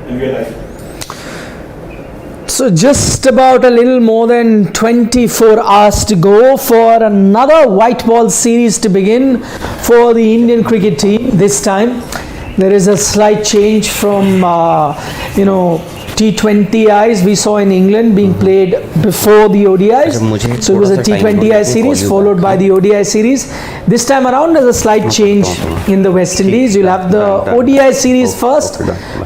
and we are live. So just about a little more than 24 hours to go for another white ball series to begin for the Indian cricket team. This time there is a slight change from T20Is we saw in England being played before the ODIs. So it was a T20I series followed by the ODI series. This time around there's a slight change in the West Indies. You'll have the ODI series first,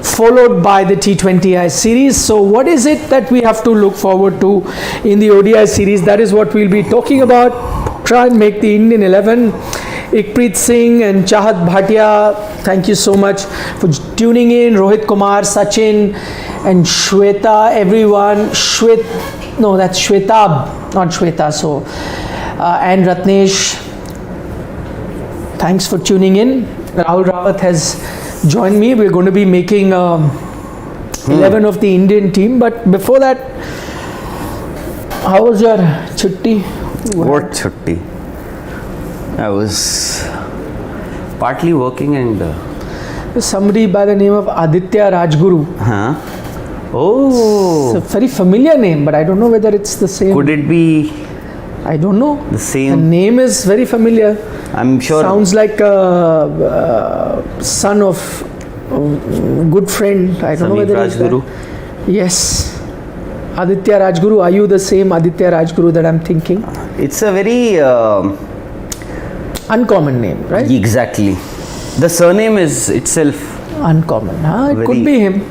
followed by the T20I series. So what is it that we have to look forward to in the ODI series? That is what we'll be talking about. Try and make the Indian 11. Ikpreet Singh and Chahat Bhatia, thank you so much for tuning in. Rohit Kumar, Sachin and Shweta, everyone. That's Shwetab, not Shweta. So, and Ratnesh, thanks for tuning in. Rahul Rawat has joined me. We're going to be making 11 of the Indian team. But before that, how was your chutti? What chutti? I was partly working and somebody by the name of Aditya Rajguru. Huh? Oh, it's a very familiar name, but I don't know whether it's the same. Could it be? I don't know. The same. The name is very familiar. I'm sure. Sounds like a son of a good friend. I don't know whether it's that. Yes. Aditya Rajguru. Are you the same Aditya Rajguru that I'm thinking? It's a very uncommon name, right? Exactly. The surname is itself uncommon. It could be him.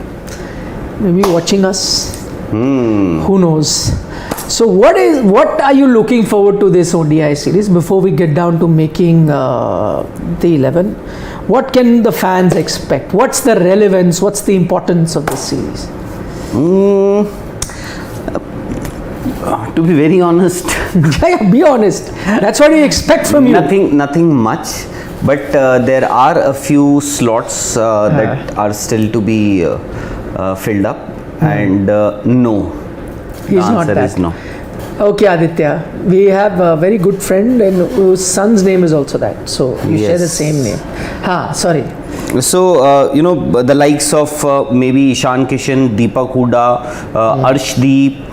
Maybe watching us. Who knows? So what are you looking forward to this ODI series before we get down to making the 11? What can the fans expect? What's the relevance? What's the importance of this series? To be very honest, be honest. That's what we expect from you. Nothing much, but there are a few slots that are still to be filled up, and no. He's the not answer that. Is no. Okay, Aditya. We have a very good friend, and whose son's name is also that. So you share the same name. Sorry. So, the likes of maybe Ishan Kishan, Deepak Hooda, Arshdeep.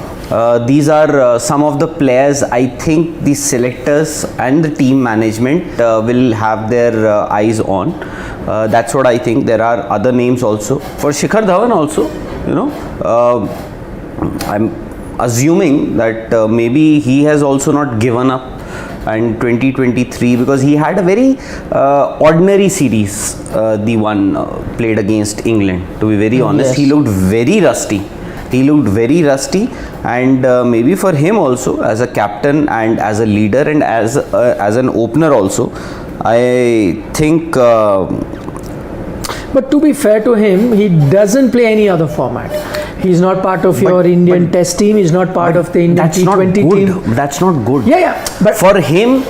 These are some of the players I think the selectors and the team management will have their eyes on. That's what I think. There are other names also. For Shikhar Dhawan also, I'm assuming that maybe he has also not given up in 2023 because he had a very ordinary series, the one played against England. To be very honest, he looked very rusty. And maybe for him also as a captain and as a leader and as an opener also, I think. But to be fair to him, he doesn't play any other format. He's not part of your Indian Test team. He's not part of the Indian T20 team. That's not good. Yeah. But for him,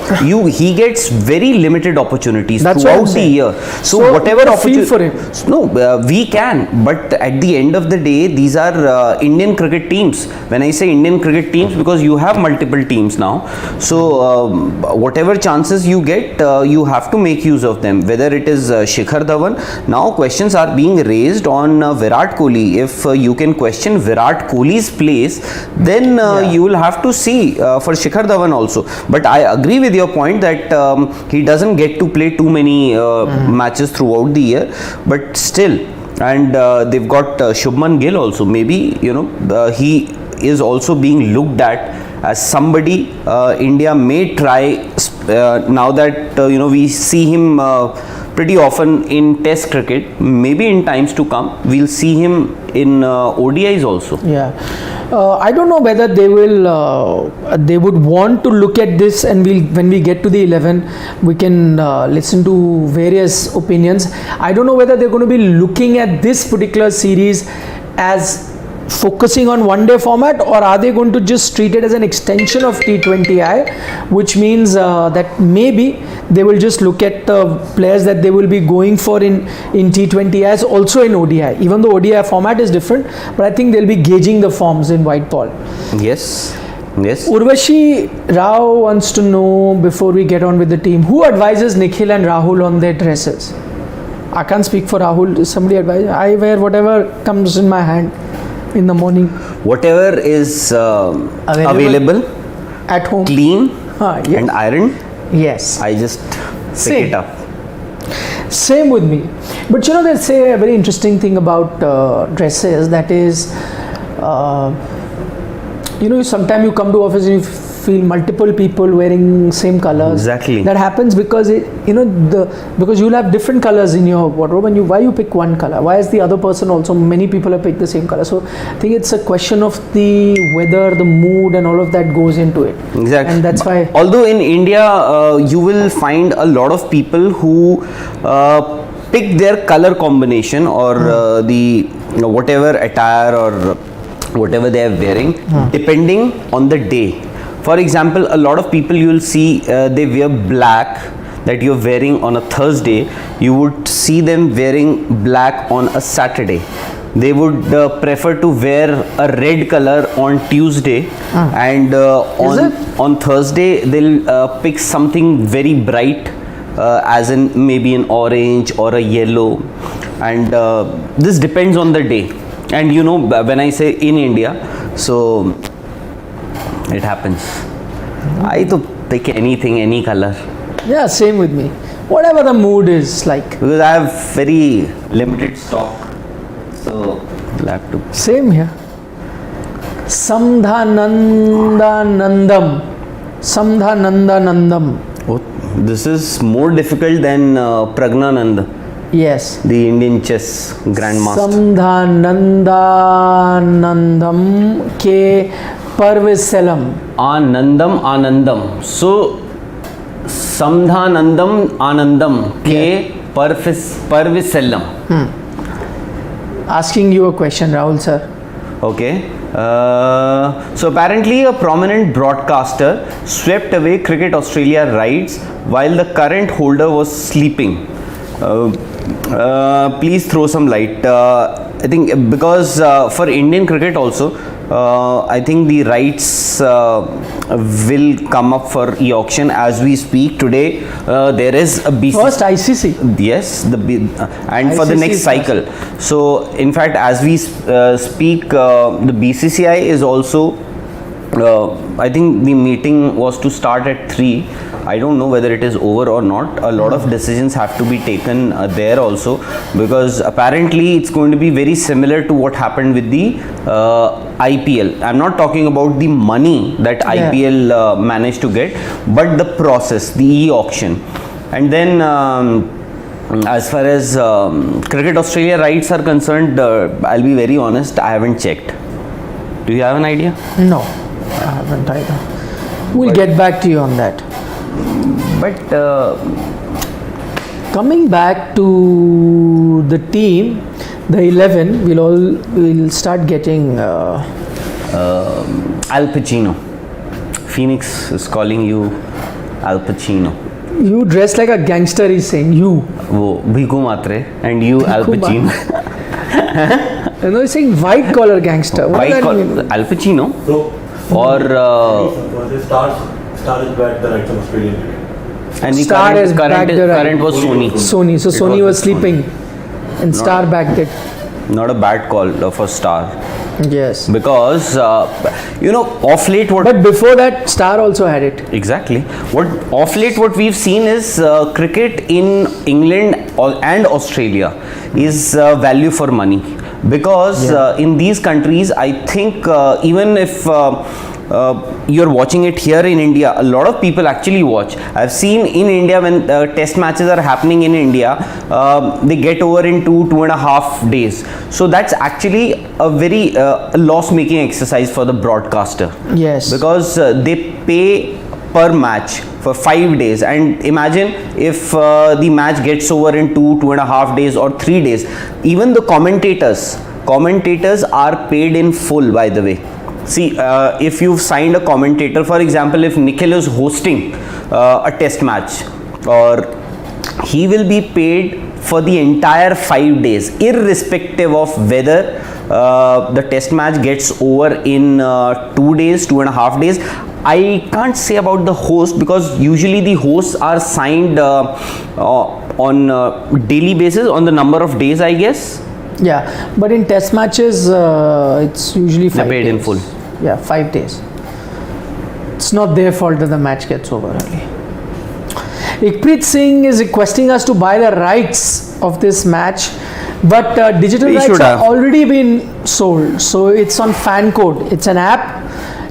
he gets very limited opportunities throughout the year. So whatever opportunity for him. No, we can. But at the end of the day, these are Indian cricket teams. When I say Indian cricket teams, because you have multiple teams now. So whatever chances you get, you have to make use of them. Whether it is Shikhar Dhawan, now questions are being raised on Virat Kohli. If you can question Virat Kohli's place, then you will have to see for Shikhar Dhawan also. But I agree with your point that he doesn't get to play too many matches throughout the year. But still, and they've got Shubman Gill also. Maybe he is also being looked at as somebody India may try now that we see him pretty often in Test cricket. Maybe in times to come we'll see him in ODIs also. I don't know whether they would want to look at this, and when we get to the 11 we can listen to various opinions. I don't know whether they're going to be looking at this particular series as focusing on one day format, or are they going to just treat it as an extension of T20I, which means that maybe they will just look at the players that they will be going for in T20 as also in ODI, even though ODI format is different, but I think they'll be gauging the forms in white ball. Yes. Urvashi Rao wants to know, before we get on with the team, who advises Nikhil and Rahul on their dresses? I can't speak for Rahul. Somebody advise. I wear whatever comes in my hand in the morning Whatever is available, at home. clean Yes. and ironed, Yes. I just Same. pick it up. Same with me. But you know, they say a very interesting thing about dresses, that is, you know, sometimes you come to office and you feel multiple people wearing same colors. Exactly. That happens because because you'll have different colors in your wardrobe, and why you pick one color? Why is the other person also? Many people have picked the same color. So I think it's a question of the weather, the mood, and all of that goes into it. Exactly. And that's why. Although in India, you will find a lot of people who pick their color combination or whatever attire or whatever they are wearing depending on the day. For example, a lot of people you will see they wear black that you're wearing on a Thursday. You would see them wearing black on a Saturday. They would prefer to wear a red color on Tuesday, and on Thursday they'll pick something very bright, as in maybe an orange or a yellow, and this depends on the day. And you know, when I say in India, so it happens. I to pick anything, any color. Yeah, same with me. Whatever the mood is like. Because I have very limited stock. So I'll have to. Same here. Samdhanandanandam. Samdhanandanandam. Oh, this is more difficult than Pragnanand, Yes. the Indian chess grandmaster. Samdhanandanandam ke parvisalam. Anandam. So Samdhanandam Anandam ke Parvisellam. Asking you a question, Rahul sir. Okay. So apparently a prominent broadcaster swept away Cricket Australia rights while the current holder was sleeping. Please throw some light. I think because for Indian cricket also, I think the rights will come up for e-auction as we speak today. There is a BCCI. First ICC. Yes, and for the ICC next is cycle. So in fact, as we speak, the BCCI is also. I think the meeting was to start at 3. I don't know whether it is over or not. A lot of decisions have to be taken there also, because apparently it's going to be very similar to what happened with the IPL. I'm not talking about the money that IPL managed to get, but the process, the e-auction. And then as far as Cricket Australia rights are concerned, I'll be very honest, I haven't checked. Do you have an idea? No, I haven't either. We'll get back to you on that. But Coming back to the team, the 11, we'll start getting. Al Pacino. Phoenix is calling you Al Pacino. You dress like a gangster, he's saying. You. वो भीखू मात्रे and you Al Pacino. You know, he's saying white collar gangster. What White does that mean? Al Pacino or Star is back the rights of Australian cricket. and the Star has current backed the right. current was Sony. Sony. So It Sony was was sleeping and Star backed it. Not a bad call for Star, Yes. because you know, off late what But before that, Star also had it. exactly what off late what we've seen is cricket in England and Australia is value for money, because in these countries I think even if you're watching it here in India, a lot of people actually watch. I've seen in India when test matches are happening in India, they get over in 2.5 days. So that's actually a very loss making exercise for the broadcaster. Yes. Because they pay per match for 5 days, and imagine if the match gets over in 2.5 days or 3 days. Even the commentators are paid in full, by the way. See, if you've signed a commentator, for example, if Nikhil is hosting a test match, or he will be paid for the entire 5 days, irrespective of whether the test match gets over in 2 days, 2.5 days. I can't say about the host because usually the hosts are signed on daily basis on the number of days, I guess. Yeah, but in test matches, it's usually 5 They're paid days. in full. Yeah, 5 days. It's not their fault that the match gets over early. Ikpreet Singh is requesting us to buy the rights of this match, but digital We rights should have have. already been sold. So it's on Fan Code. It's an app.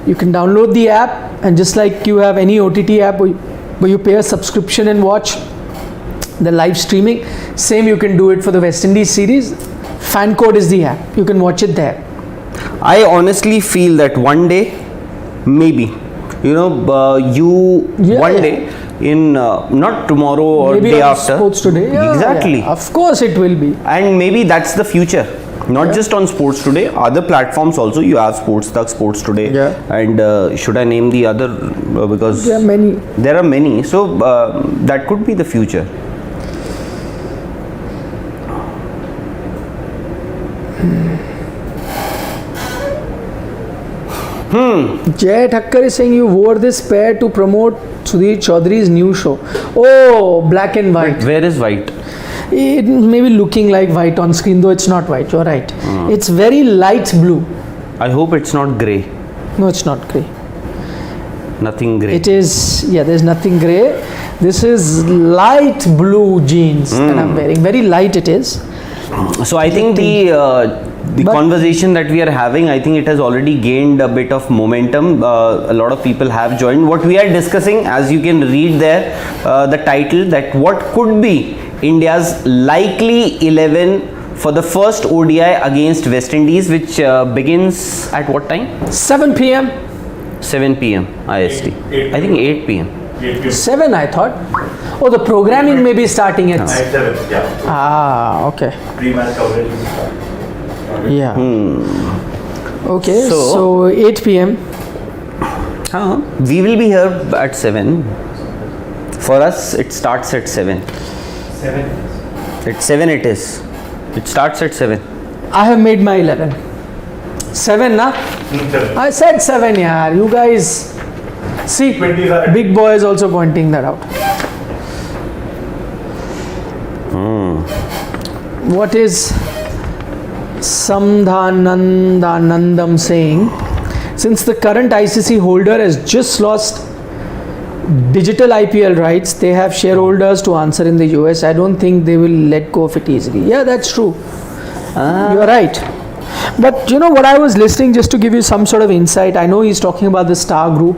You can download the app, and just like you have any OTT app where you pay a subscription and watch the live streaming, same you can do it for the West Indies series. Fan Code is the app. You can watch it there. I honestly feel that one day, maybe, one day in not tomorrow or Maybe day on after. Sports Today. Yeah, Exactly. yeah. Of course it will be. And maybe that's the future. Not just on Sports Today, other platforms also. You have AajTak, Sports Today, Yeah. and should I name the other? Because There are many. there are many. So that could be the future. Jay Thakkar is saying you wore this pair to promote Sudhir Chaudhary's new show. Oh, black and white. Where is white? It may be looking like white on screen, though it's not white. You're right. It's very light blue. I hope it's not grey. No, it's not grey. Nothing grey. It is, yeah, there's nothing grey. This is light blue jeans that I'm wearing. Very light it is. So I think the But- conversation that we are having, I think it has already gained a bit of momentum. A lot of people have joined. What we are discussing, as you can read there, the title, that what could be India's likely 11 for the first ODI against West Indies, which begins at what time? 7 p.m. 7 p.m. IST. I think 8 p.m. 8 p.m. 7, I thought. Oh, the programming may be starting at. At 7, yeah. Ah, okay. Pre-match coverage will start. Yeah. Okay, So- so 8 p.m. We will be here at 7. For us, it starts at 7. 7. At 7 it is. It starts at 7. I have made my 11. 7, na? 7. I said 7, yaar. You guys. See, 20s are- big boy is also pointing that out. What is Samdhanandanandam saying? Since the current ICC holder has just lost digital IPL rights, they have shareholders to answer in the US. I don't think they will let go of it easily. Yeah, that's true. You're right. But you know what, I was listening just to give you some sort of insight. I know he's talking about the Star Group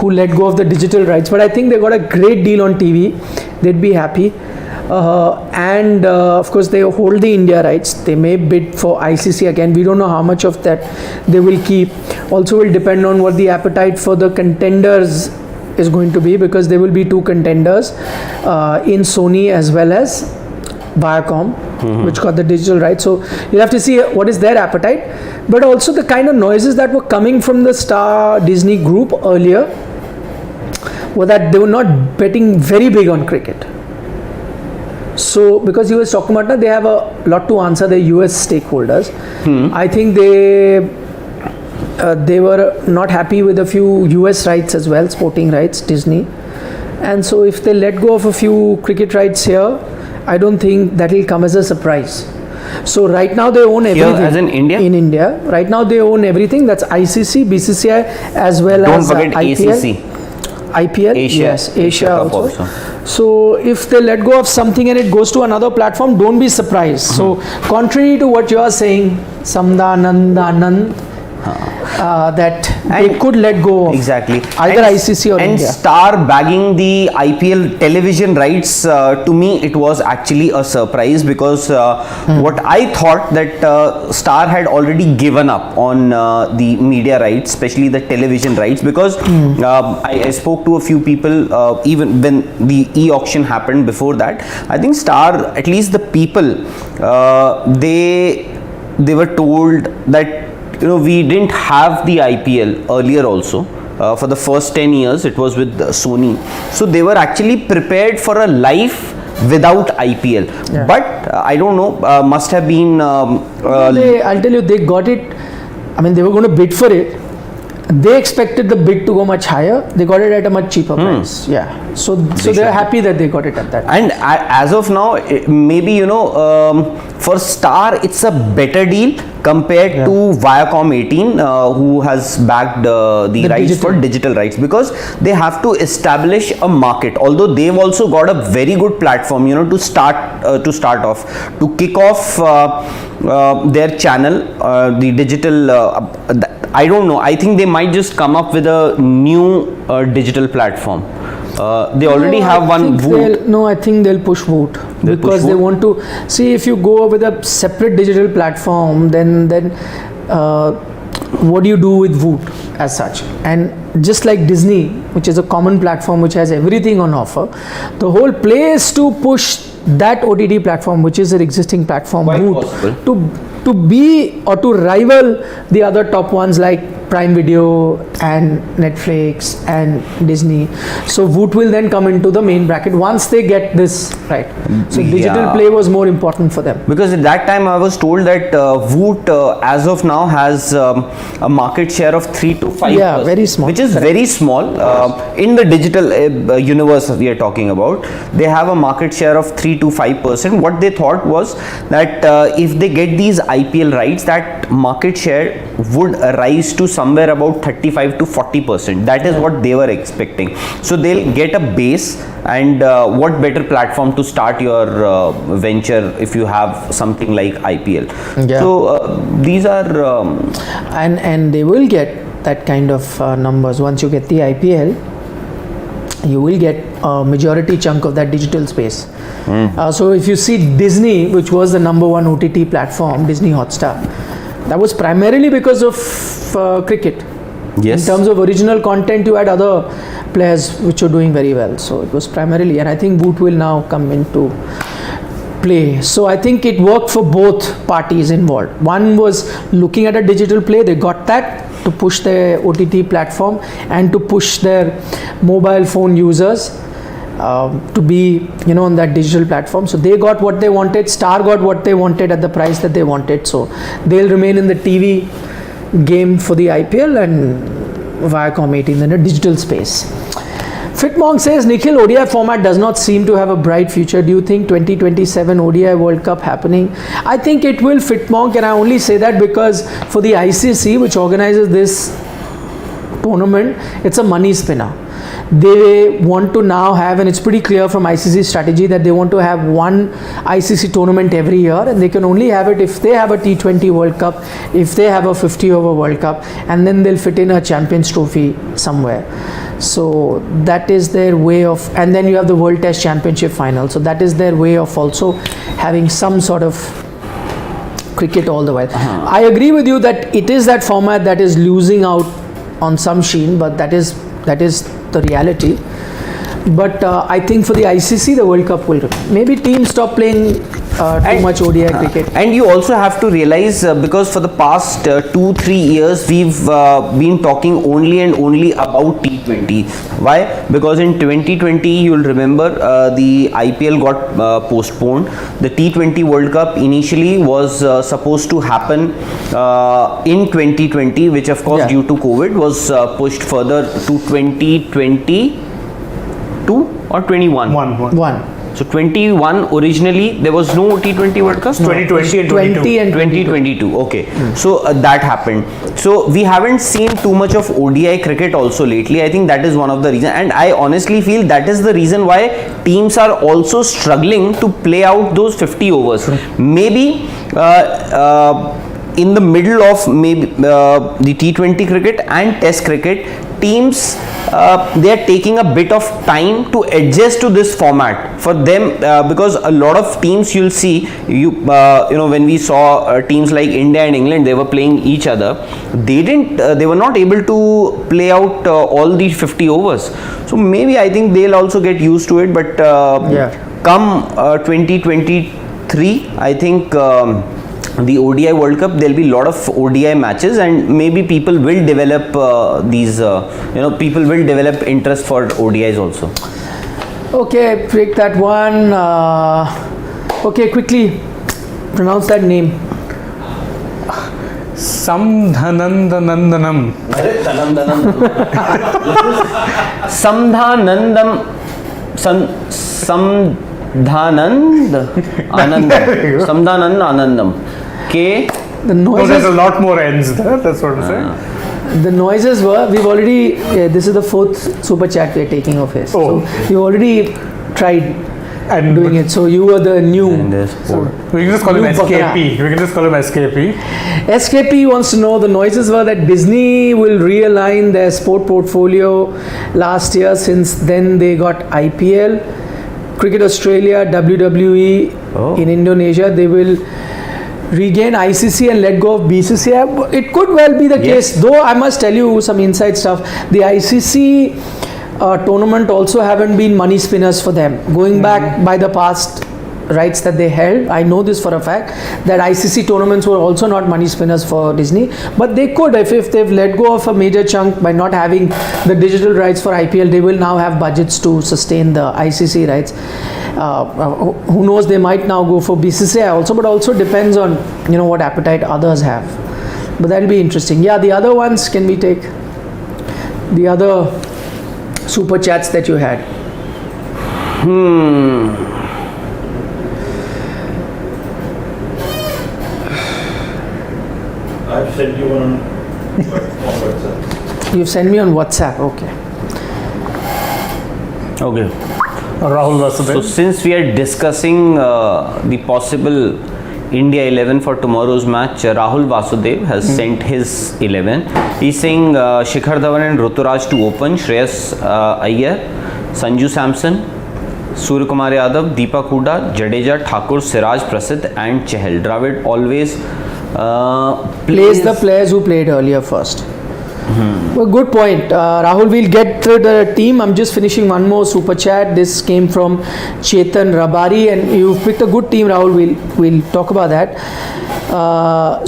who let go of the digital rights, but I think they got a great deal on TV. They'd be happy. And of course they hold the India rights. They may bid for ICC again. We don't know how much of that they will keep. Also will depend on what the appetite for the contenders is going to be, because there will be 2 contenders in Sony as well as Viacom, which got the digital rights. So you'll have to see what is their appetite, but also the kind of noises that were coming from the Star Disney group earlier were that they were not betting very big on cricket. So because he was talking about, they have a lot to answer the US stakeholders. I think they were not happy with a few US rights as well, sporting rights, Disney. And so if they let go of a few cricket rights here, I don't think that will come as a surprise. So right now they own everything. Here as in India? In India. Right now they own everything. That's ICC, BCCI as well Don't as forget IPL. ACC. IPL, Asia. yes, Asia Asia Cup also. also. So if they let go of something and it goes to another platform, don't be surprised. So contrary to what you are saying, Samdanandanand, that they could let go of Exactly. either And- ICC or and India. Star bagging the IPL television rights, to me it was actually a surprise, because what I thought that Star had already given up on the media rights, especially the television rights, because I spoke to a few people even when the e-auction happened. Before that, I think Star, at least the people, they were told that we didn't have the IPL earlier also. For the first 10 years it was with Sony, so they were actually prepared for a life without IPL. Yeah. But I don't know, must have been I'll tell you, they got it. I mean, they were going to bid for it, they expected the bid to go much higher. They got it at a much cheaper price. Yeah. So they're happy that they got it at that. And as of now, maybe for Star it's a better deal compared to Viacom 18, who has backed the rights for digital rights, because they have to establish a market. Although they've also got a very good platform, to start off, to kick off their channel, the digital. I don't know. I think they might just come up with a new digital platform. They already have one. Voot. I think they'll push Voot, because they want to see, if you go with a separate digital platform, then what do you do with Voot as such? And just like Disney, which is a common platform which has everything on offer, the whole play is to push that OTT platform, which is an existing platform, Voot, to be or to rival the other top ones like Prime Video and Netflix and Disney. So Voot will then come into the main bracket once they get this right. So digital play was more important for them. Because at that time I was told that Voot as of now has a market share of 3 to 5%. Yeah, very small. Which is very small. In the digital universe we are talking about, they have a market share of 3 to 5%. What they thought was that if they get these IPL rights, that market share would rise to somewhere about 35 to 40%. That is what they were expecting. So they'll get a base, and what better platform to start your venture if you have something like IPL. So these are and they will get that kind of numbers. Once you get the IPL, you will get a majority chunk of that digital space. So if you see Disney, which was the number one OTT platform, Disney Hotstar, that was primarily because of cricket. Yes. In terms of original content, you had other players which were doing very well. So it was primarily, and I think Voot will now come into play. So I think it worked for both parties involved. One was looking at a digital play, they got that to push their OTT platform and to push their mobile phone users to be on that digital platform. So they got what they wanted, Star got what they wanted at the price that they wanted. So they'll remain in the TV game for the IPL, and Viacom 18 in a digital space. Fitmonk says, Nikhil, ODI format does not seem to have a bright future. Do you think 2027 ODI World Cup happening? I think it will, Fitmonk, and I only say that because for the ICC, which organizes this tournament, it's a money spinner. They want to now have, and it's pretty clear from ICC strategy, that they want to have one ICC tournament every year, and they can only have it if they have a T20 World Cup, if they have a 50-over World Cup, and then they'll fit in a Champions Trophy somewhere. So that is their way of, and then you have the World Test Championship final. So that is their way of also having some sort of cricket all the while. I agree with you that it is that format that is losing out on some sheen, but that is the reality. But I think for the ICC, the World Cup will remain. Maybe teams stop playing too much ODI cricket. And you also have to realize, because for the past 2-3 years, we've been talking only and only about T20. Why? Because in 2020, you'll remember the IPL got postponed. The T20 World Cup initially was supposed to happen in 2020, which of course due to COVID was pushed further to 2022 or 21? One. So 21 originally there was no T20 World Cup. 2020 and 2022. Okay. So that happened. So we haven't seen too much of ODI cricket also lately. I think that is one of the reasons, and I honestly feel that is the reason why teams are also struggling to play out those 50 overs. Maybe in the middle of maybe the T20 cricket and Test cricket, teams they are taking a bit of time to adjust to this format for them, because a lot of teams you'll see, when we saw teams like India and England, they were playing each other, they were not able to play out all these 50 overs. So maybe I think they'll also get used to it, but come 2023, I think the ODI World Cup, there'll be a lot of ODI matches, and maybe people will develop people will develop interest for ODIs also. Okay, pick that one. Okay, quickly pronounce that name. Samdhanandanandanam. Samdhanandam. Samdhanand Anandam. Samdhanand Anandam. K. The Oh, noises. there's a lot more ends there. That's what I'm saying. The noises were, we've already, this is the 4th super chat we're taking of his. Oh. So we've already tried And doing it. So you were the new. And there's 4. we can just call him New SKP. We can just call him SKP. SKP wants to know, the noises were that Disney will realign their sport portfolio last year, since then they got IPL, Cricket Australia, WWE in Indonesia. They will regain ICC and let go of BCCI. It could well be the case, though I must tell you some inside stuff. The ICC tournament also haven't been money spinners for them. Going back by the past rights that they held, I know this for a fact, that ICC tournaments were also not money spinners for Disney, but they could, if they've let go of a major chunk by not having the digital rights for IPL, they will now have budgets to sustain the ICC rights. Who knows, they might now go for BCCI also, but also depends on, you know, what appetite others have. But that'll be interesting. Yeah, the other ones, can we take the other super chats that you had? I've sent you one on WhatsApp. You've sent me on WhatsApp, okay. Okay. Rahul So Vasudev. since we are discussing the possible India 11 for tomorrow's match, Rahul Vasudev has sent his 11. He's saying Shikhar Dhawan and Ruturaj to open, Shreyas Iyer, Sanju Samson, Surya Kumar Yadav, Deepak Hooda, Jadeja, Thakur, Siraj, Prasidh and Chahal. Dravid always Plays the players who played earlier first. Well, good point. Rahul, we'll get to the team. I'm just finishing one more super chat. This came from Chetan Rabari, and you picked a good team, Rahul. We'll talk about that.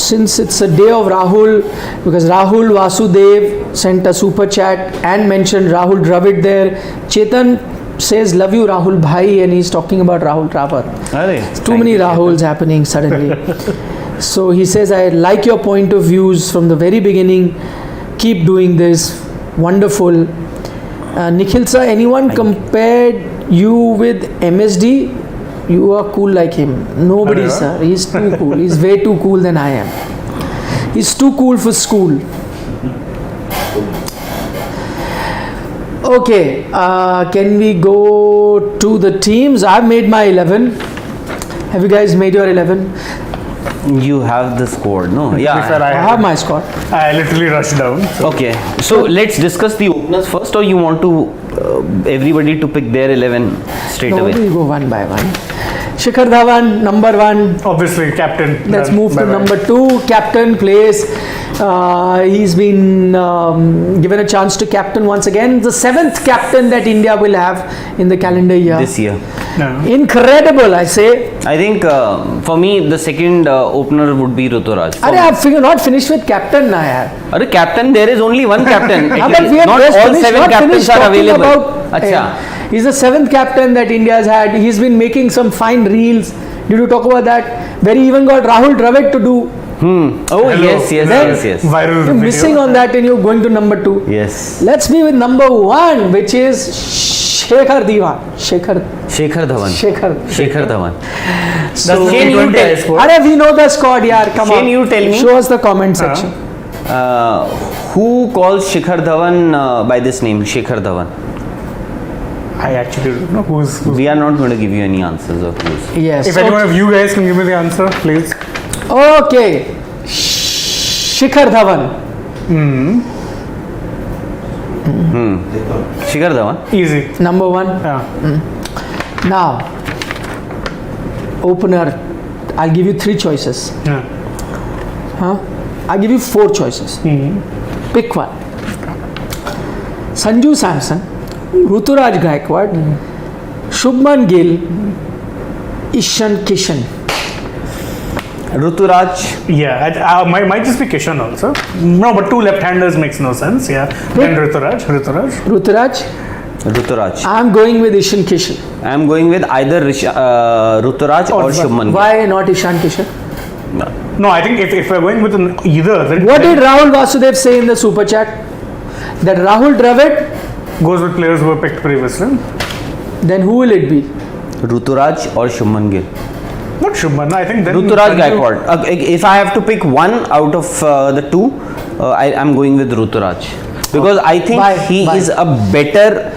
Since it's a day of Rahul, because Rahul Vasudev sent a super chat and mentioned Rahul Dravid there. Chetan says, love you Rahul Bhai, and he's talking about Rahul Rawat. Too many Rahuls happening suddenly. So he says, I like your point of views from the very beginning. Keep doing this. Wonderful. Nikhil sir, anyone compared you with MSD? You are cool like him. Nobody, sir. He's too cool. He's way too cool than I am. He's too cool for school. Okay. Can we go to the teams? I've made my 11. Have you guys made your 11? You have the score, no? Yeah. I have my score. I literally rushed down. Okay, so let's discuss the openers first, or you want to everybody to pick their 11 straight No, away? we'll go one by one. Shikhar Dhawan, number 1. Obviously, captain. Let's Done. move to Bye-bye. number 2. Captain plays. He's been given a chance to captain once again. The 7th captain that India will have in the calendar year. This year. No. Incredible, I say. I think for me, the second opener would be Ruturaj. I've not finished with captain now, yaar. Are captain, there is only one captain. But we have Not just all finished, 7 not captains finished are talking available. about, Acha. He's the 7th captain that India has had. He's been making some fine reels. Did you talk about that? Where he even got Hmm. Rahul Dravid to do. Oh, Hello. yes. Viral You're video. missing on that and you're going to number 2. Yes. Let's be with number 1, which is Shikhar Dhawan. Shikhar Dhawan. Shikhar Dhawan. So, Shane, you tell. Arey, we know the squad, yaar. Come Shane, on. you tell me. Show us the comment section. Who calls Shikhar Dhawan by this name, Shikhar Dhawan? I actually don't know who's. We are not going to give you any answers of who's. Yes. If anyone of you guys can give me the answer, please. Okay. Shikhar Dhawan. Shikhar Dhawan. Easy. Number 1. Yeah. Now, opener. I'll give you 3 choices. Yeah. I'll give you 4 choices. Pick one. Sanju Samson, Ruturaj Gaikwad, Shubman Gill, Ishan Kishan. Ruturaj. Yeah, might just be Kishan also. No, but 2 left-handers makes no sense. Yeah. Then Ruturaj. Ruturaj. I'm going with Ishan Kishan. I am going with either Ruturaj or Shubman Gill. Why not Ishan Kishan? No, I think if we're going with either, then What did Rahul Vasudev say in the super chat? That Rahul Dravid, goes with players who were picked previously. then who will it be? Ruturaj or Shubman Gill? Not Shubman. I think then Ruturaj Gaikwad. If I have to pick one out of the two, I'm going with Ruturaj because I think he is a better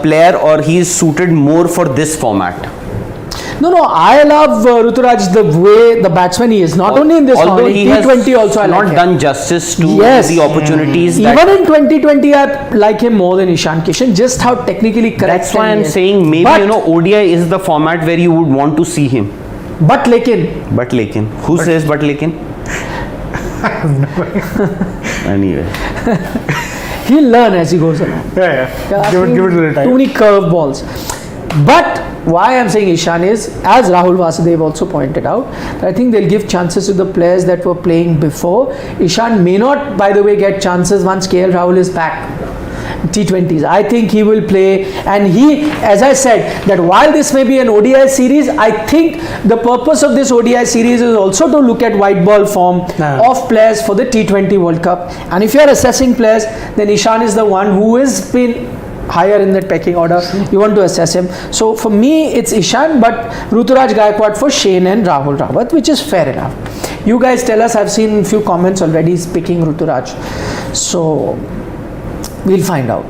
player, or he is suited more for this format. No, I love Ruturaj, the way the batsman he is. Not only in this Although format, he T20 has also I not like him. done justice to Yes. the opportunities. Even that, in 2020, I like him more than Ishan Kishan. Just how technically correct. that's why he I'm is. saying maybe But, ODI is the format where you would want to see him. But lekin, But lekin, who says but lekin? Anyway, he'll learn as he goes along. Yeah. Yeah, Give it to the too time. many curve balls. But why I'm saying Ishan is, as Rahul Vasudev also pointed out, I think they'll give chances to the players that were playing before. Ishan may not, by the way, get chances once KL Rahul is back. T20s. I think he will play, and he, as I said, that while this may be an ODI series, I think the purpose of this ODI series is also to look at white ball form of players for the T20 World Cup. And if you are assessing players, then Ishan is the one who has been higher in that pecking order. You want to assess him. So for me, it's Ishan, but Ruturaj Gaikwad for Shane and Rahul Rawat, which is fair enough. You guys tell us. I've seen a few comments already picking Ruturaj. So we'll find out.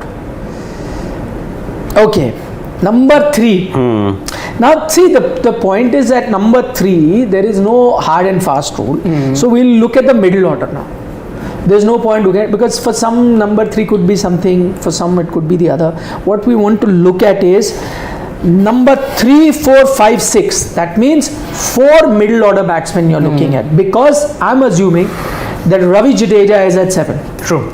Okay, number 3. Now see, the point is that number 3, there is no hard and fast rule. So we'll look at the middle order now. There's no point looking at, because for some number 3 could be something, for some it could be the other. What we want to look at is number 3, 4, 5, 6. That means 4 middle order batsmen you're looking at, because I'm assuming that Ravi Jadeja is at 7. True.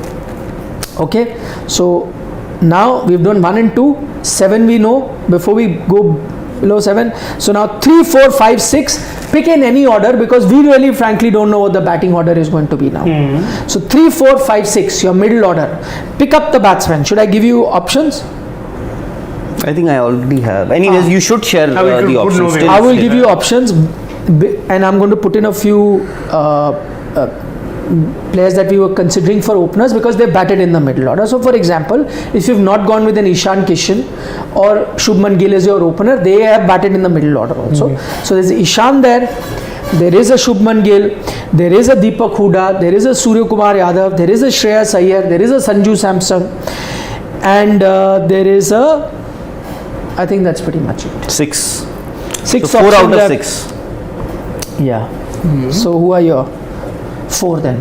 Okay, so now we've done 1 and 2, 7 we know before we go below 7. So now 3, 4, 5, 6, pick in any order, because we really frankly don't know what the batting order is going to be now. So 3, 4, 5, 6, your middle order. Pick up the batsman. Should I give you options? I think I already have. Anyways, you should share we the could options. know Still- I will give you options, and I'm going to put in a few players that we were considering for openers, because they batted in the middle order. So for example, if you've not gone with an Ishan Kishan or Shubman Gill as your opener, they have batted in the middle order also. So there's Ishan there is a Shubman Gill, there is a Deepak Hooda, there is a Surya Kumar Yadav, there is a Shreyas Iyer, there is a Sanju Samson, and there is a, I think that's pretty much it. 6. 6 So 4 out options of left. 6. Yeah. So who are your 4 then?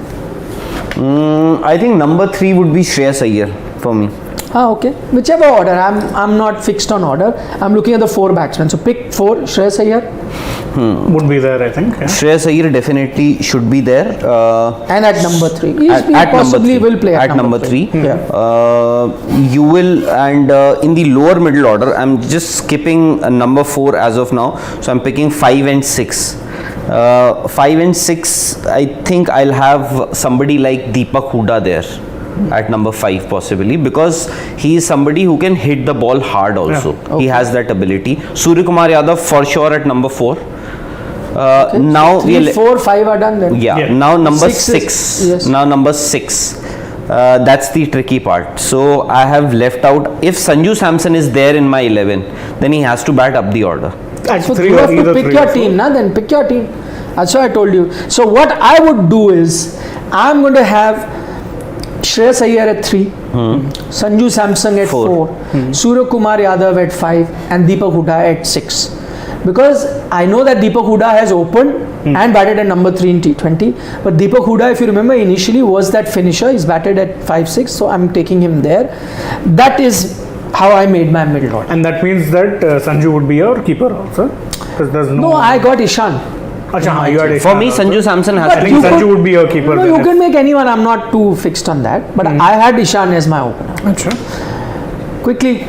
I think number 3 would be Shreyas Iyer for me. Okay. Whichever order. I'm not fixed on order. I'm looking at the 4 batsmen. So pick 4. Shreyas Iyer. Would be there, I think. Yeah. Shreyas Iyer definitely should be there. And at number 3. He At possibly number 3. will play at number 3. Yeah. You will, and in the lower middle order, I'm just skipping number 4 as of now. So I'm picking 5 and 6. 5 and 6, I think I'll have somebody like Deepak Hooda there at number 5 possibly, because he is somebody who can hit the ball hard also. Okay. He has that ability. Surya Kumar Yadav for sure at number 4. Now 3, 4, 5 are done then. yeah. Now number 6 is- 6. yes. Now number 6. That's the tricky part. So I have left out, if Sanju Samson is there in my 11, then he has to bat up the order. So 3 you or have to either pick 3 your or 4. team, na? Then pick your team. That's what I told you. So what I would do is, I'm going to have Shreyas Iyer at 3, Sanju Samson at 4, Surya Kumar Yadav at 5, and Deepak Hooda at 6. Because I know that Deepak Hooda has opened and batted at number 3 in T20. But Deepak Hooda, if you remember, initially was that finisher. He's batted at 5, 6. So I'm taking him there. That is how I made my middle order. And that means that Sanju would be your keeper also. Because there's no. No, I got Ishan. Achha, you had For me, Ishan also. Sanju Samson has But to I be think you Sanju could- would be your keeper. No, then you if- can make anyone. I'm not too fixed on that. But I had Ishan as my opener. Achha. Quickly,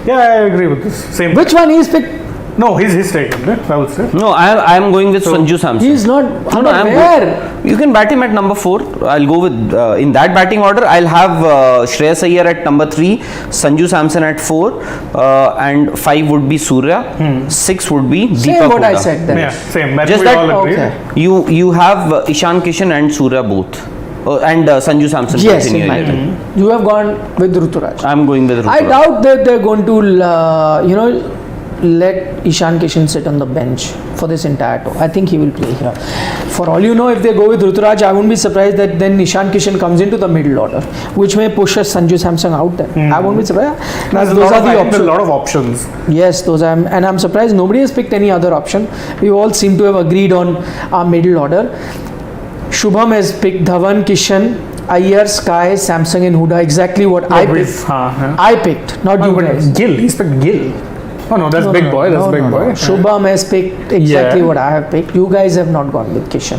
Yeah, I agree with this. Same. which one is picked? No, he's taken. I would say. No, I am going with Sanju Samson. He's not. No, I am where? You can bat him at number 4. I'll go with in that batting order. I'll have Shreyas Iyer at number 3, Sanju Samson at 4, and 5 would be Surya. 6 would be Deepak Same what I Hooda. said then. Yeah, same. That Just we that- all agree. Okay. You have Ishan Kishan and Surya both, and Sanju Samson. Yes, both in in your my eleven. team. You have gone with Ruturaj. I'm going with I Ruturaj. doubt that they're going to, let Ishan Kishan sit on the bench for this entire tour. I think he will play here. For all you know, if they go with Ruturaj, I won't be surprised that then Ishan Kishan comes into the middle order, which may push Sanju Samson out there. I won't be surprised. There's a Those lot are of- the there's a options. lot of options. Yes, those are, and I'm surprised nobody has picked any other option. We all seem to have agreed on our middle order. Shubham has picked Dhawan, Kishan, Iyer, Sky, Samsung and Hooda. Exactly what I picked. I picked, not you guys. Gill. He's picked Gill. Oh no, that's big boy. That's big boy. Shubham has picked exactly Yeah. what I have picked. You guys have not gone with Kishan.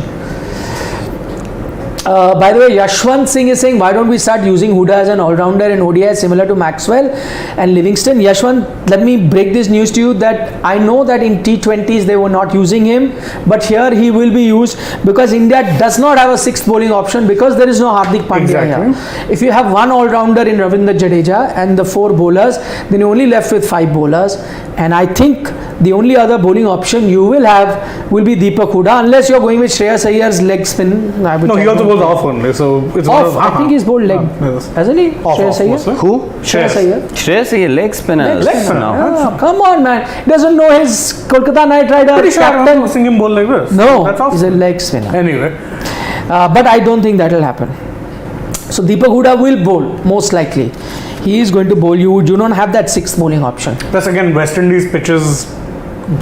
By the way, Yashwant Singh is saying, why don't we start using Hooda as an all-rounder in ODI similar to Maxwell and Livingston? Yashwant, let me break this news to you that I know that in T20s they were not using him, but here he will be used because India does not have a sixth bowling option because there is no Hardik Pandya Exactly. here. If you have one all-rounder in Ravindra Jadeja and the 4 bowlers, then you're only left with 5 bowlers. And I think the only other bowling option you will have will be Deepak Hooda, unless you're going with Shreyas Iyer's leg spin. No, he also goes off only. So it's Off. I think he's bowled leg. Yes. Hasn't he? Off, Shreyas Iyer? mostly. Who? Shreyas Iyer. Shreyas Iyer, leg spinner. Leg spinner. No. Yeah, come on, man. He doesn't know his Kolkata Knight Rider Pretty sure I captain. remember seeing him bowl like this. No, That's awesome. he's a leg spinner. Anyway, But I don't think that will happen. So Deepak Hooda will bowl, most likely. He is going to bowl. You do not have that sixth bowling option. plus again, West Indies pitches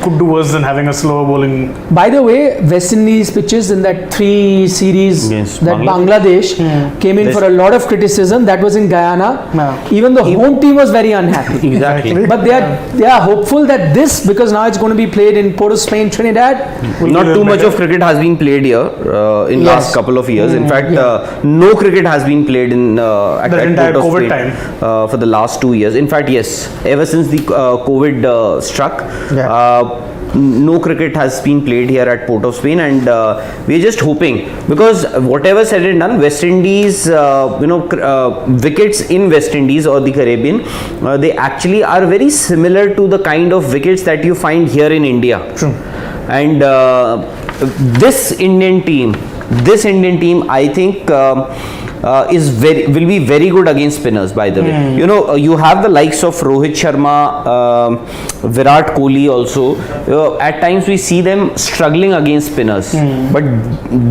could do worse than having a slower bowling. By the way, West Indies pitches in that 3 series Against that Bangladesh came in for a lot of criticism. That was in Guyana. Yeah. Even the home team was very unhappy. Exactly. But they are hopeful that this, because now it's going to be played in Port of Spain, Trinidad. Not be too much better. of cricket has been played here in Yes. last couple of years. In fact, no cricket has been played in at The entire Port of COVID Spain, time. for the last 2 years. In fact, yes, ever since the COVID struck. No cricket has been played here at Port of Spain, and we're just hoping, because whatever said and done, West Indies, wickets in West Indies or the Caribbean, they actually are very similar to the kind of wickets that you find here in India. True. And this Indian team, I think will be very good against spinners. By the way, you have the likes of Rohit Sharma, Virat Kohli also. At times we see them struggling against spinners, but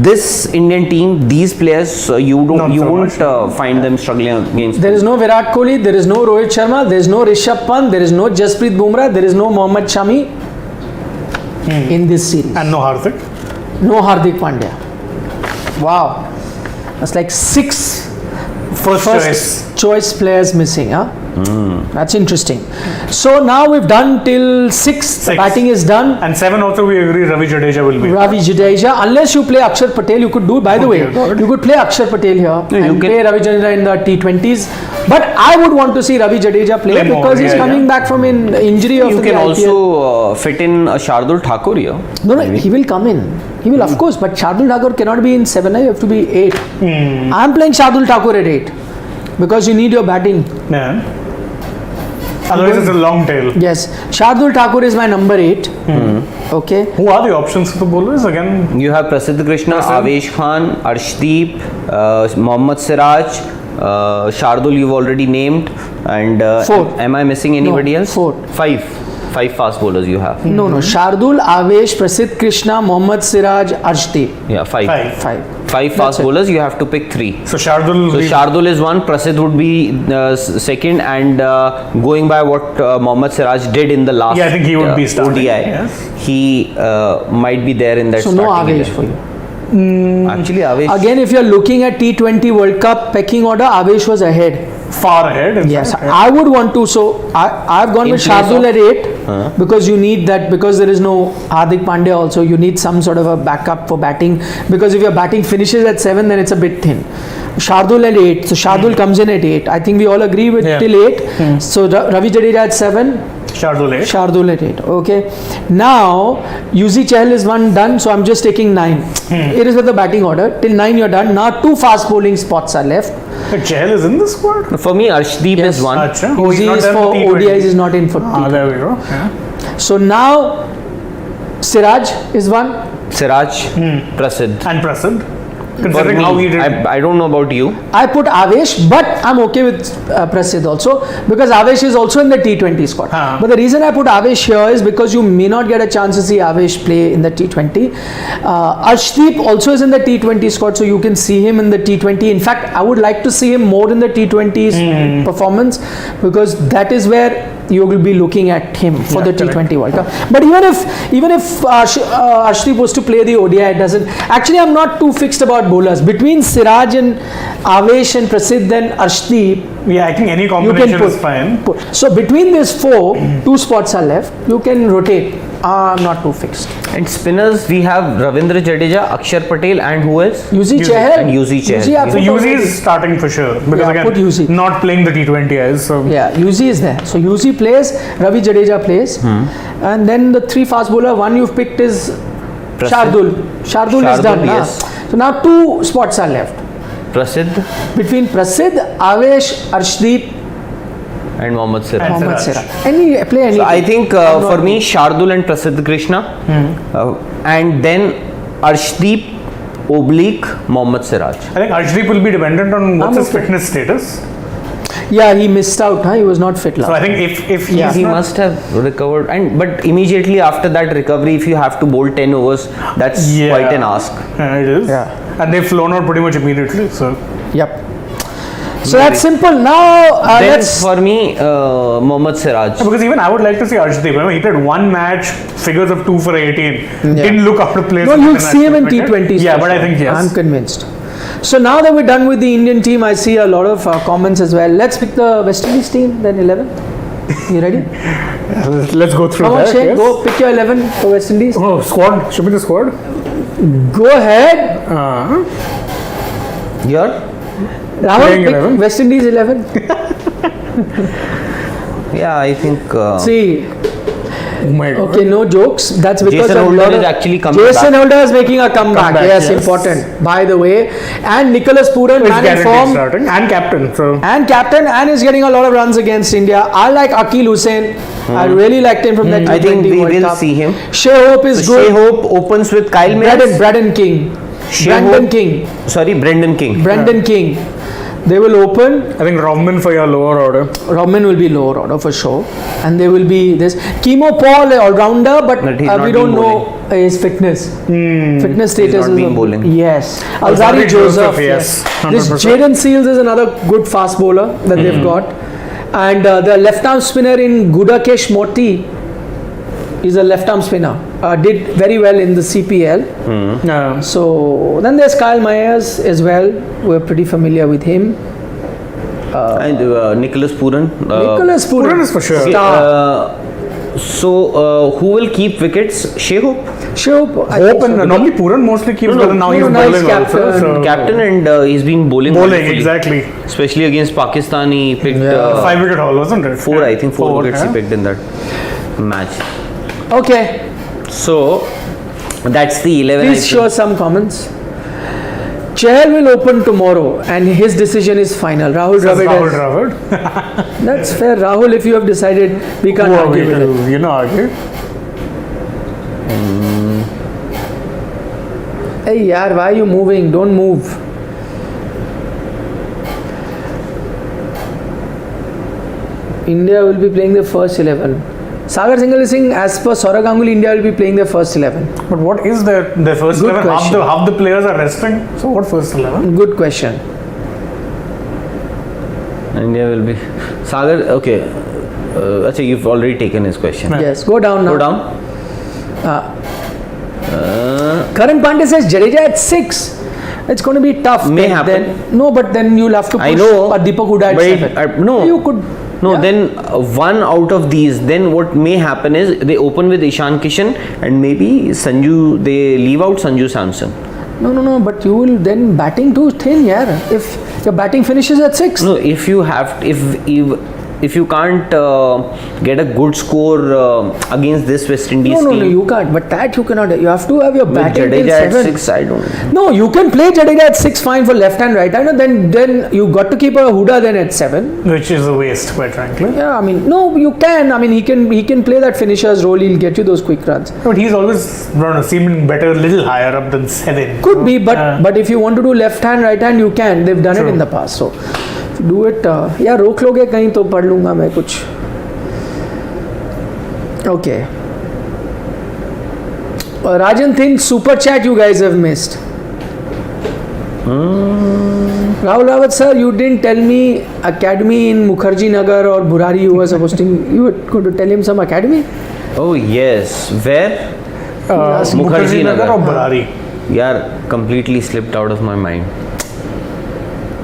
this Indian team, these players, you won't find them struggling against. There is no Virat Kohli, there is no Rohit Sharma, there is no Rishabh Pant, there is no Jasprit Bumrah, there is no Mohammad Shami in this series. And no Hardik. No Hardik Pandya. Wow. That's like 6 First choice players missing, huh? That's interesting. So now we've done till 6. The batting is done. And 7 also we agree Ravi Jadeja will be. Ravi Jadeja, unless you play Akshar Patel, you could do. By the way, you could play Akshar Patel here and play Ravi Jadeja in the T20s. But I would want to see Ravi Jadeja play more, because he's coming back from an injury of You the can IPL. also fit in Shardul Thakur here. No, he will come in. He will, of course, but Shardul Thakur cannot be in 7, you have to be 8. I'm playing Shardul Thakur at 8 because you need your batting. Yeah. Otherwise it's a long tail. Yes, Shardul Thakur is my number 8. Okay. Who are the options for the bowlers again? You have Prasidh Krishna, Avesh Khan, Arshdeep, Mohammad Siraj, Shardul you've already named, and 4. Am I missing anybody else? 4. 5 fast bowlers you have. No, Shardul, Avesh, Prasidh Krishna, Mohammad Siraj, Arshdeep. Yeah, 5. 5. Fast bowlers, you have to pick 3. So Shardul. So Shardul is 1, Prasidh would be 2nd, and going by what Mohammad Siraj did in the last Yeah, I think he would be starting. ODI, Yes. he might be there in that So no starting Avesh 11. for you. Actually, Avesh. Again, if you're looking at T20 World Cup pecking order, Avesh was ahead. Far ahead. in Yes, fact. I would want to. So I've gone In with place Shardul of- at 8 because you need that, because there is no Hardik Pandya also. You need some sort of a backup for batting, because if your batting finishes at 7, then it's a bit thin. Shardul at 8. So Shardul comes in at 8. I think we all agree with Yeah. till 8. So Ravi Jadeja at 7. Shardul at 8. Okay. Now, UZ Chahal is one done, so I'm just taking 9. It is with the batting order. Till 9 you're done. Now 2 fast bowling spots are left. Chahal is in the squad? For me, Arshdeep is one. Achha. UZ is for ODIs, is not in for T20. There we go. Yeah. So now, Siraj is one. Siraj, Prasidh. And Prasidh. For Considering me, how he did. I don't know about you. I put Avesh, but I'm okay with Prasidh also because Avesh is also in the T20 squad. But the reason I put Avesh here is because you may not get a chance to see Avesh play in the T20. Arshdeep also is in the T20 squad, so you can see him in the T20. In fact, I would like to see him more in the T20's performance because that is where you will be looking at him for the T20 World Cup. But even if Arshdeep was to play the ODI, it doesn't. Actually, I'm not too fixed about bowlers. Between Siraj and Avesh and Prasidh, then Arshdeep. Yeah, I think any combination is fine. So between these 4, 2 spots are left. You can rotate. I'm not too fixed. And spinners, we have Ravindra Jadeja, Akshar Patel, and who else? UZ Chahal. And UZ Chahal. So UZ is starting for sure because Yeah, put UZ. again, not playing the T20Is. So Yeah, UZ is there. So UZ plays, Ravi Jadeja plays, and then the 3 fast bowler. One you've picked is Prasidh. Shardul is done. Yes. So now 2 spots are left Prasidh between Prasidh, Avesh, Arshdeep, and Mohammad Siraj. Mohammad Siraj. Siraj. Play any. So I think for me, Shardul and Prasidh Krishna, and then Arshdeep / Mohammad Siraj. I think Arshdeep will be dependent on what's I'm his okay. fitness status. Yeah, he missed out. He was not fit last. So I think if he's He not, must have recovered, but immediately after that recovery, if you have to bowl 10 overs, that's quite an ask. It is. Yeah. And they've flown out pretty much immediately. So Yep. So that's simple. Now Then let's. for me, Mohammad Siraj. because even I would like to see Arshdeep. I mean, he played one match, figures of 2 for 18. Didn't look out of place. No, in you'll international see him in cricket. T20s. Yeah, for but I sure. think yes. I'm convinced. So now that we're done with the Indian team, I see a lot of comments as well. Let's pick the West Indies team, then 11. You ready? Let's go through Come on, that. Shane, yes. go pick your 11 for West Indies. Oh, squad. Show me the squad. Go ahead. Here? Rahul, Playing pick 11. West Indies 11. Yeah, I think. See, Oh my God. okay, no jokes. That's because Jason a Holder lot is of actually coming Jason back. Holder is making a comeback. Comeback, Yes, yes. important. By the way, and Nicholas Pooran, He's man in guaranteed form, starting and captain. So and captain, and is getting a lot of runs against India. I like Akil Hussain. I really liked him from that T20 I think we World will Cup. see him. Shea Hope is So Shea good. Hope opens with Kyle Mayers. Braden King. Shea Brandon Hope- King. Sorry, Brendan King. Brendan King. They will open. I think Robin for your lower order. Robin will be lower order for sure, and there will be this Chemo Paul all rounder, but But he's we not don't been know his fitness. Fitness status not is been bowling. Yes, Alzari Alzari Joseph. Joseph, Yes, yes, this 100%. Jaden Seals is another good fast bowler that they've got, and the left arm spinner in Gudakesh Moti is a left arm spinner. Did very well in the CPL. Yeah. So then there's Kyle Myers as well. We're pretty familiar with him. And Nicholas Pooran. Nicholas Pooran Pooran is for sure. Star. So, who will keep wickets? Shea Hope? Shea Hope. I Hope think and so. normally Pooran mostly keeps, No, but now he's no, now he's bowling also. captain. So Captain, and he's been bowling. bowling wonderfully. exactly. Especially against Pakistan, he picked 5-wicket haul, wasn't it? 4, I think 4 wickets yeah. he picked in that match. Okay, So, that's the 11. I please think. show us some comments. Chahal will open tomorrow and his decision is final. Rahul Says Dravid. Rahul has- Dravid. That's fair. Rahul, if you have decided, we can't Who are argue we with it. to, argue? Hey, yaar, why are you moving? Don't move. India will be playing their first 11. Sagar Singhal is saying, as per Saurav Ganguly, India will be playing their first 11. But what is their first Good 11? question. Half the players are resting. So what first 11? Good question. India will be. Sagar, okay. Achha, you've already taken his question. Yes, go down now. Go down. Karan Pandey says Jadeja at 6. It's going to be tough. May Then- happen. No, but then you'll have to push I know. Deepak Huda at but 7. no. You could. No, yeah. then one out of these, then what may happen is they open with Ishan Kishan and maybe Sanju, they leave out Sanju Samson. No, but you will then batting too thin, yeah. If your batting finishes at 6. No, if you have, if if you can't get a good score against this West Indies No, team. you can't. But that you cannot. You have to have your With batting till Jadeja at 7. 6, I don't. No, you can play Jadeja at 6 fine for left hand, right hand. Then you got to keep a Huda then at 7. Which is a waste, quite frankly. Yeah, I mean, no, you can. I mean, he can play that finisher's role. He'll get you those quick runs. But he's always, I don't know, seeming better, a little higher up than 7. Could be, but if you want to do left hand, right hand, you can. They've done it True. in the past. So do it. Yeah, रोक लोगे कहीं तो पढ़ लूँगा मैं कुछ. Okay. Rajan thinks super chat you guys have missed. Rahul Rawat sir, you didn't tell me academy in Mukherjee Nagar or Burari you were supposed to. You were going to tell him some academy? Oh yes, where? Mukherjee Nagar or Barari? Yeah, completely slipped out of my mind.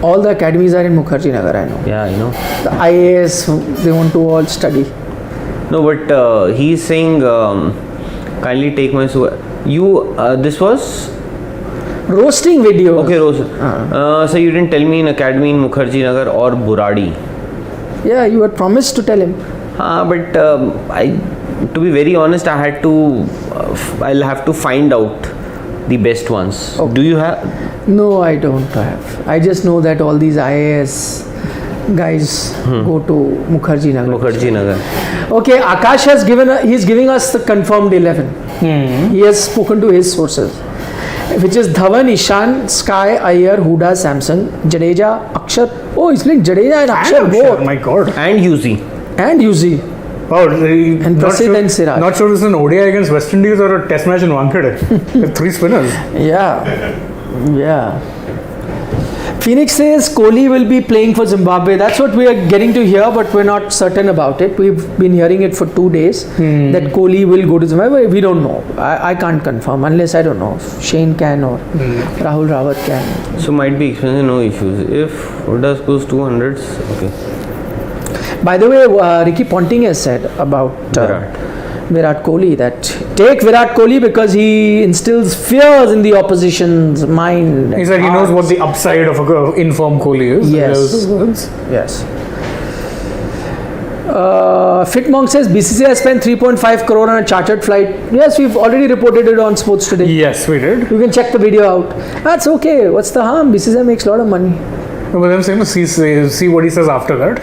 All the academies are in Mukherjee Nagar, I know. Yeah, I know. The IAS, they want to all study. No, but he's saying kindly take my this was Roasting video. okay, Rose. So you didn't tell me in academy in Mukherjee Nagar or Buradi. Yeah, you had promised to tell him. But I, to be very honest, I had to. I'll have to find out the best ones. Okay. Do you have? No, I don't have. I just know that all these IAS guys go to Mukherjee Nagar. Mukherjee Nagar. Okay, Akash has he's giving us the confirmed 11. He has spoken to his sources, which is Dhawan, Ishan, Sky, Iyer, Huda, Samson, Jadeja, Akshar. Oh, he's playing Jadeja and Akshar both. My God. And Yuzi. And Yuzi. Oh, And not Prasidh sure, and Siraj. Not sure this is an ODI against West Indies or a test match in Wankhede. With 3 spinners. Yeah. Phoenix says Kohli will be playing for Zimbabwe. That's what we are getting to hear, but we're not certain about it. We've been hearing it for 2 days that Kohli will go to Zimbabwe. We don't know. I can't confirm unless I don't know if Shane can or Rahul Rawat can. So might be expensive, no issues. If Huda scores 200s, okay. By the way, Ricky Ponting has said about Virat Kohli that take Virat Kohli because he instills fears in the opposition's mind. He said he knows what the upside of a informed Kohli is. Yes. Fit Monk says BCCI spent 3.5 crore on a chartered flight. Yes, we've already reported it on Sports Today. Yes, we did. You can check the video out. That's okay. What's the harm? BCCI makes a lot of money. No, but then see what he says after that.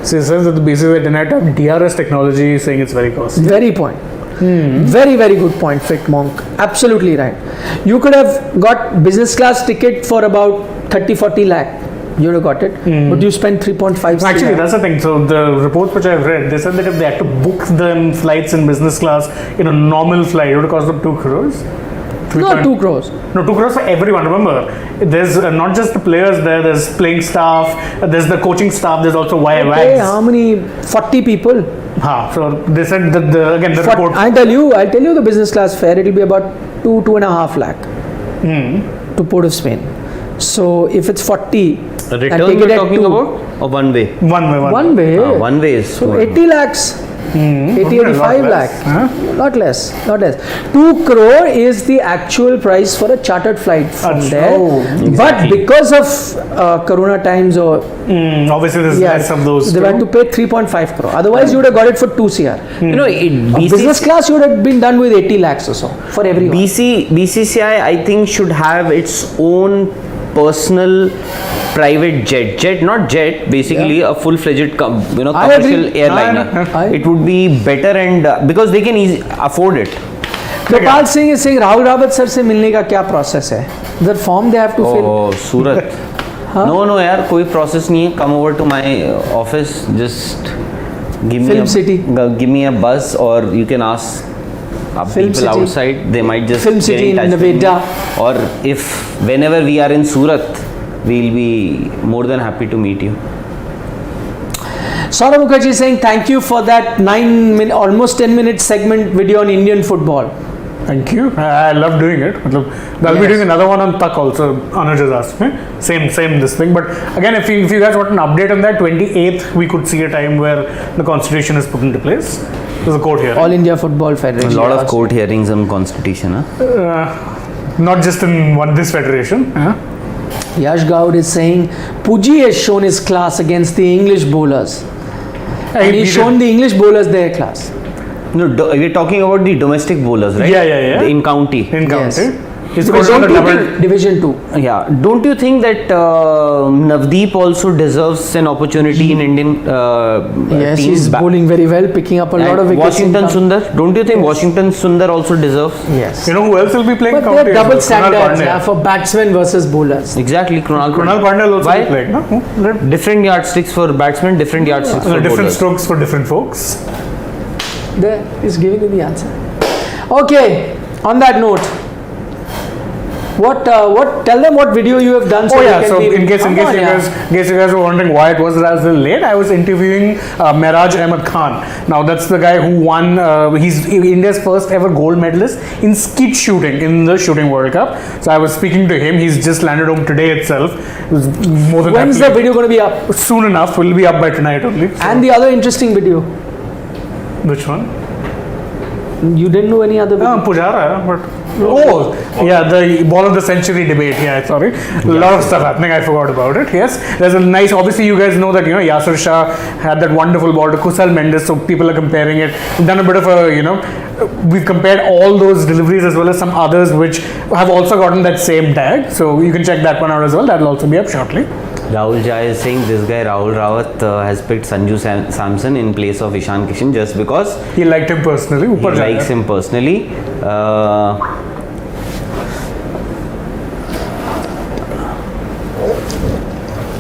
So he says that the BCCI didn't have DRS technology, saying it's very costly. Very point. Very, very good point, Fit Monk. Absolutely right. You could have got business class ticket for about 30-40 lakh. You would have got it. But you spent 3.5. Actually, that's the thing. So the reports which I've read, they said that if they had to book them flights in business class in a normal flight, it would have cost them 2 crores. Not 2 crores. No, 2 crores for everyone. Remember, there's not just the players there. There's playing staff. There's the coaching staff. There's also Okay, wags. how many? 40 people. So they said that the report. I'll tell you the business class fare. It'll be about 2.5 lakh to Port of Spain. So if it's 40, Return we're talking about or one way? One way. One way is So 80 lakhs. 80-85 lakh. Not less. 2 crore is the actual price for a chartered flight from there. Exactly. But because of Corona times or Obviously, there's less of those. they had to pay 3.5 crore. Otherwise, you would have got it for 2 CR. You know, Business class, you would have been done with 80 lakhs or so for everyone. BCCI, I think, should have its own personal private jet, not jet, basically a full-fledged commercial airliner. It would be better and because they can afford it. Gopal Singh is saying Rahul Rawat sir से मिलने का क्या process है? The form they have to fill. Oh, Surat. No यार, कोई process नहीं है. Come over to my office. Just give me a buzz, or you can ask people outside. They might just Film City in Nevada. Or if whenever we are in Surat, we'll be more than happy to meet you. Saurabh Mukherjee is saying thank you for that 9-minute, almost 10-minute segment video on Indian football. Thank you. I love doing it. I'll be doing another one on Tak also. Anuj has asked me. Same this thing. But again, if you guys want an update on that, 28th we could see a time where the constitution is put into place. There's a court hearing. All India Football Federation. A lot of court hearings on constitution. Not just in this federation. Yash Gaud is saying Puji has shown his class against the English bowlers. And he's shown the English bowlers their class. No, we're talking about the domestic bowlers, right? Yeah. In county. In county. Yes. He's Because got a don't you double. think Division 2. Yeah. Don't you think that Navdeep also deserves an opportunity in Indian Yes, teams? he's bowling very well, picking up a lot of wickets. Washington Sundar. Don't you think Washington Sundar also deserves? Yes. You know who else will be playing But county? they're double Krunal standards Pandya. for batsmen versus bowlers. Exactly, Krunal Pandya will also Why? be playing. No? Different yardsticks for batsmen, different yardsticks for Different bowlers. strokes for different folks. There, he's giving you the answer. Okay, on that note, tell them what video you have done. Oh they yeah, can so be- in case Come you on, guys were wondering why it was that I was a little late, I was interviewing Mehraj Ahmed Khan. Now that's the guy who won, he's India's first ever gold medalist in skeet shooting in the Shooting World Cup. So I was speaking to him, he's just landed home today itself. It was more than When's the happily- video going to be up? Soon enough, will be up by tonight only. So- And the other interesting video. which one? You didn't do any other video? Pujara, but yeah, the ball of the century debate. Yeah, sorry, a lot of stuff happening. I forgot about it. Yes, there's a nice. Obviously, you guys know that Yasir Shah had that wonderful ball to Kusal Mendes, so people are comparing it. We've done a bit of a we've compared all those deliveries as well as some others which have also gotten that same tag. So you can check that one out as well. That will also be up shortly. Rahul Jha is saying this guy Rahul Rawat has picked Sanju Samson in place of Ishan Kishan just because He liked him personally. he Upar likes jaya. him personally.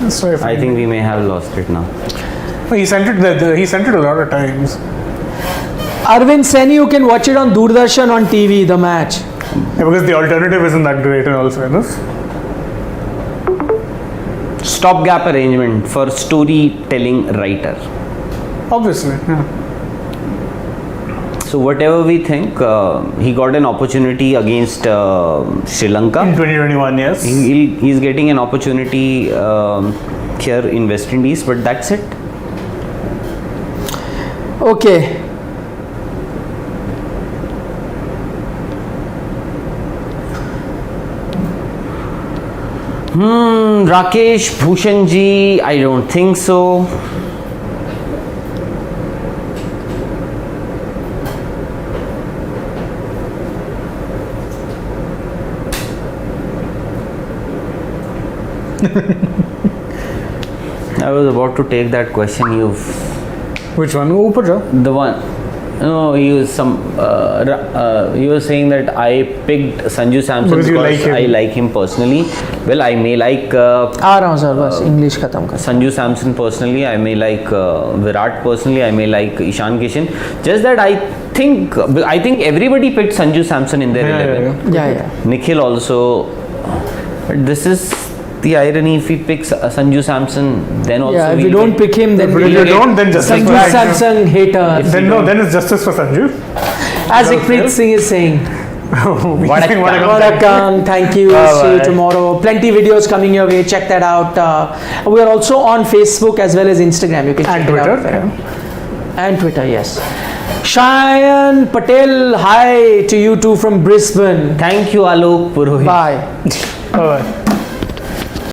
So if I think we may have lost it now. he sent it. He sent it a lot of times. Arvind Saini, you can watch it on Doordarshan on TV, the match. Yeah, because the alternative isn't that great in all fairness. Stopgap arrangement for storytelling writer. Obviously, yeah. So whatever we think, he got an opportunity against Sri Lanka. In 2021, yes. He's getting an opportunity here in West Indies, but that's it. Okay. Rakesh Bhushan ji, I don't think so. I was about to take that question. Which one? Upar jao. The one. No, he was he was saying that I picked Sanju Samson Because you like him. I like him personally. Well, I may like आ रहा हूँ sir बस English खत्म कर. Sanju Samson personally. I may like Virat personally. I may like Ishan Kishan. Just that I think everybody picked Sanju Samson in their 11. Yeah. Nikhil also. But this is the irony. If he picks Sanju Samson, then also Yeah, if we'll you don't get- pick him, then If we'll you get don't, then justice Sanju for Sanju. Samson hater. Then no, then it's justice for Sanju. As Ikpreet Singh is saying. Vanakkam. Welcome, thank you. Bye See you bye. tomorrow. Plenty videos coming your way. Check that out. We are also on Facebook as well as Instagram. You can check And it Twitter. out. And Twitter, yes. Shayan Patel, hi to you too from Brisbane. Thank you, Alok Purohit. Bye. Bye.